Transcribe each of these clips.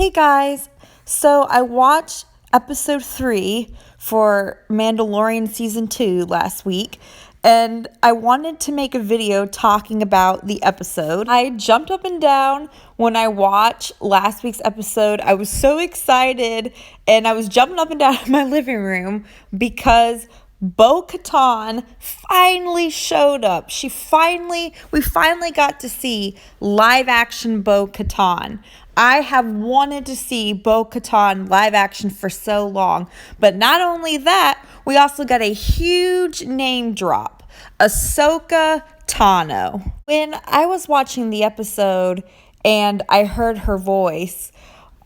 Hey guys, so I watched episode 3 for Mandalorian season 2 last week, and I wanted to make a video talking about the episode. I jumped up and down when I watched last week's episode. I was so excited, and I was jumping up and down in my living room because Bo-Katan finally showed up. We finally got to see live action Bo-Katan. I have wanted to see Bo-Katan live action for so long. But not only that, we also got a huge name drop. Ahsoka Tano. When I was watching the episode and I heard her voice,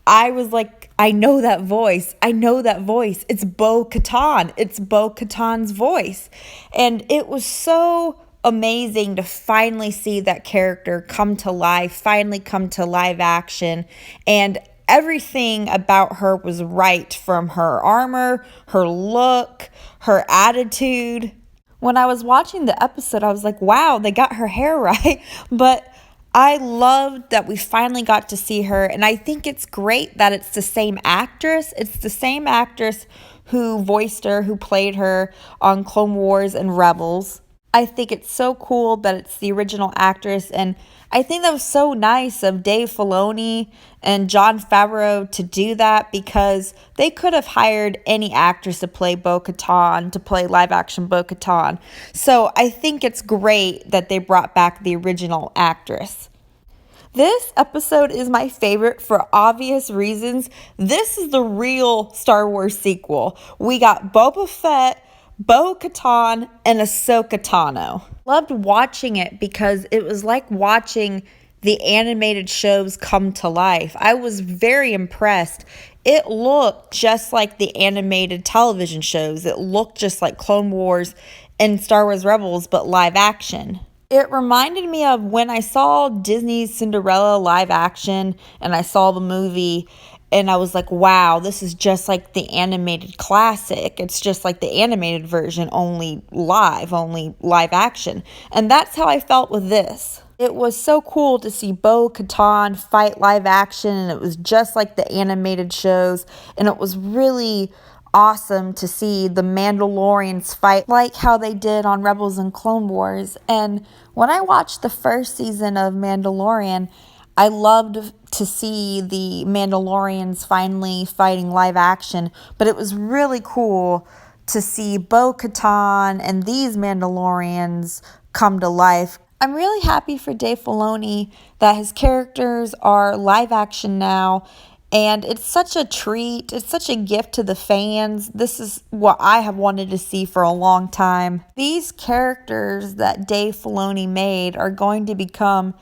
I was like, I know that voice. It's Bo-Katan. It's Bo-Katan's voice. And it was so amazing to finally see that character come to life, finally come to live action. And everything about her was right, from her armor, her look, her attitude. When I was watching the episode, I was like, wow, they got her hair right. But I loved that we finally got to see her, and I think it's great that it's the same actress. It's the same actress who voiced her, who played her on Clone Wars and Rebels. I think it's so cool that it's the original actress, and I think that was so nice of Dave Filoni and Jon Favreau to do that, because they could have hired any actress to play Bo-Katan, to play live action Bo-Katan. So I think it's great that they brought back the original actress. This episode is my favorite for obvious reasons. This is the real Star Wars sequel. We got Boba Fett, Bo-Katan, and Ahsoka Tano. Loved watching it because it was like watching the animated shows come to life. I was very impressed. It looked just like the animated television shows. It looked just like Clone Wars and Star Wars Rebels, but live action. It reminded me of when I saw Disney's Cinderella live action and I saw the movie, and I was like, wow, this is just like the animated classic. It's just like the animated version, only live action. And that's how I felt with this. It was so cool to see Bo-Katan fight live action, and it was just like the animated shows. And it was really awesome to see the Mandalorians fight like how they did on Rebels and Clone Wars. And when I watched the first season of Mandalorian, I loved to see the Mandalorians finally fighting live action, but it was really cool to see Bo-Katan and these Mandalorians come to life. I'm really happy for Dave Filoni that his characters are live action now, and it's such a treat. It's such a gift to the fans. This is what I have wanted to see for a long time. These characters that Dave Filoni made are going to become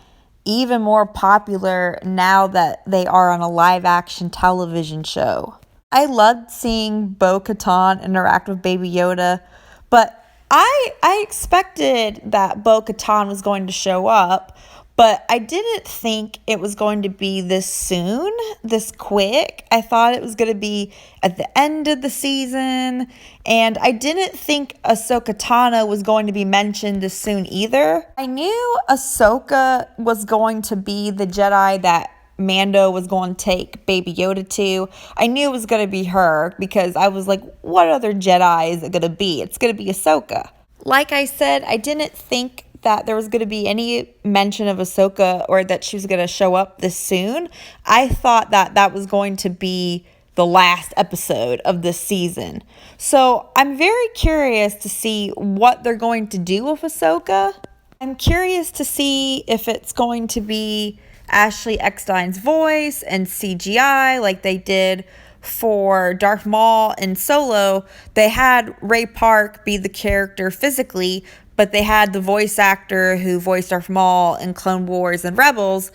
even more popular now that they are on a live action television show. I loved seeing Bo-Katan interact with Baby Yoda, but I expected that Bo-Katan was going to show up, but I didn't think it was going to be this soon, this quick. I thought it was going to be at the end of the season, and I didn't think Ahsoka Tano was going to be mentioned this soon either. I knew Ahsoka was going to be the Jedi that Mando was going to take Baby Yoda to. I knew it was going to be her because I was like, what other Jedi is it going to be? It's going to be Ahsoka. Like I said, I didn't think that there was going to be any mention of Ahsoka or that she was going to show up this soon. I thought that that was going to be the last episode of this season. So I'm very curious to see what they're going to do with Ahsoka. I'm curious to see if it's going to be Ashley Eckstein's voice and CGI like they did for Darth Maul and Solo. They had Ray Park be the character physically, but they had the voice actor who voiced Darth Maul in Clone Wars and Rebels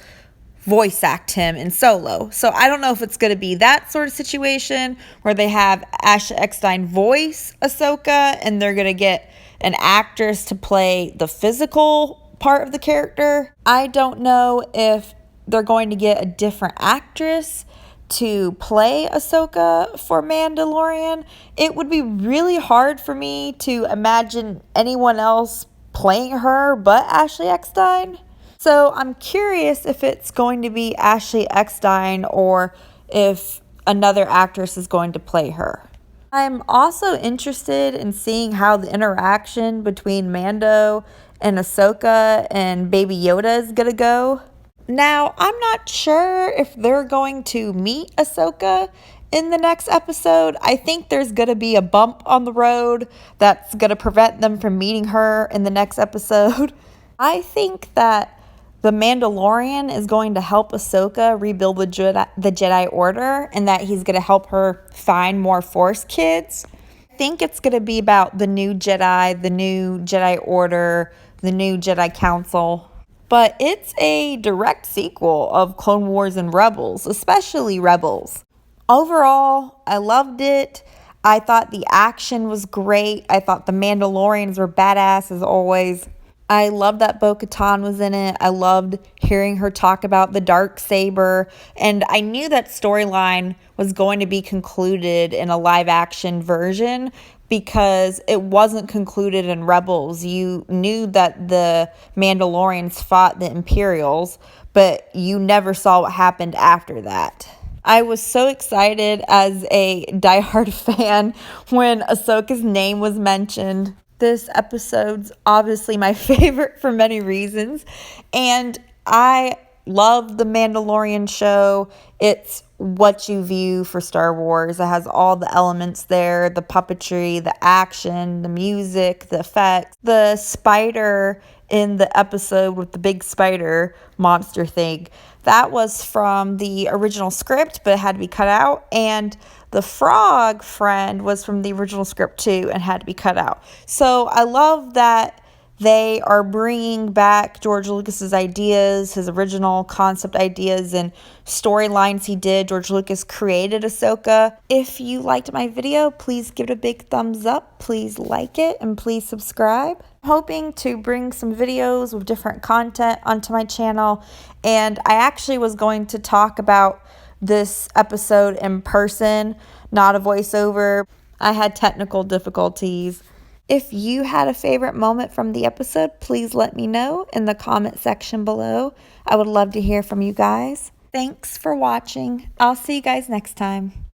voice act him in Solo. So I don't know if it's going to be that sort of situation where they have Ashley Eckstein voice Ahsoka and they're going to get an actress to play the physical part of the character. I don't know if they're going to get a different actress to play Ahsoka for Mandalorian. It would be really hard for me to imagine anyone else playing her but Ashley Eckstein. So I'm curious if it's going to be Ashley Eckstein or if another actress is going to play her. I'm also interested in seeing how the interaction between Mando and Ahsoka and Baby Yoda is going to go. Now, I'm not sure if they're going to meet Ahsoka in the next episode. I think there's going to be a bump on the road that's going to prevent them from meeting her in the next episode. I think that the Mandalorian is going to help Ahsoka rebuild the Jedi Order, and that he's going to help her find more Force kids. I think it's going to be about the new Jedi, the new Jedi Order, the new Jedi Council. But it's a direct sequel of Clone Wars and Rebels, especially Rebels. Overall, I loved it. I thought the action was great. I thought the Mandalorians were badass as always. I loved that Bo-Katan was in it. I loved hearing her talk about the dark saber. And I knew that storyline was going to be concluded in a live action version because it wasn't concluded in Rebels. You knew that the Mandalorians fought the Imperials, but you never saw what happened after that. I was so excited as a diehard fan when Ahsoka's name was mentioned. This episode's obviously my favorite for many reasons, and I love the Mandalorian show. It's what you view for Star Wars. It has all the elements there, the puppetry, the action, the music, the effects. The spider in the episode with the big spider monster thing, that was from the original script, but it had to be cut out. And the frog friend was from the original script too and had to be cut out. So I love that they are bringing back George Lucas's ideas, his original concept ideas and storylines he did. George Lucas created Ahsoka. If you liked my video, please give it a big thumbs up. Please like it and please subscribe. I'm hoping to bring some videos with different content onto my channel. And I actually was going to talk about this episode in person, not a voiceover. I had technical difficulties. If you had a favorite moment from the episode, please let me know in the comment section below. I would love to hear from you guys. Thanks for watching. I'll see you guys next time.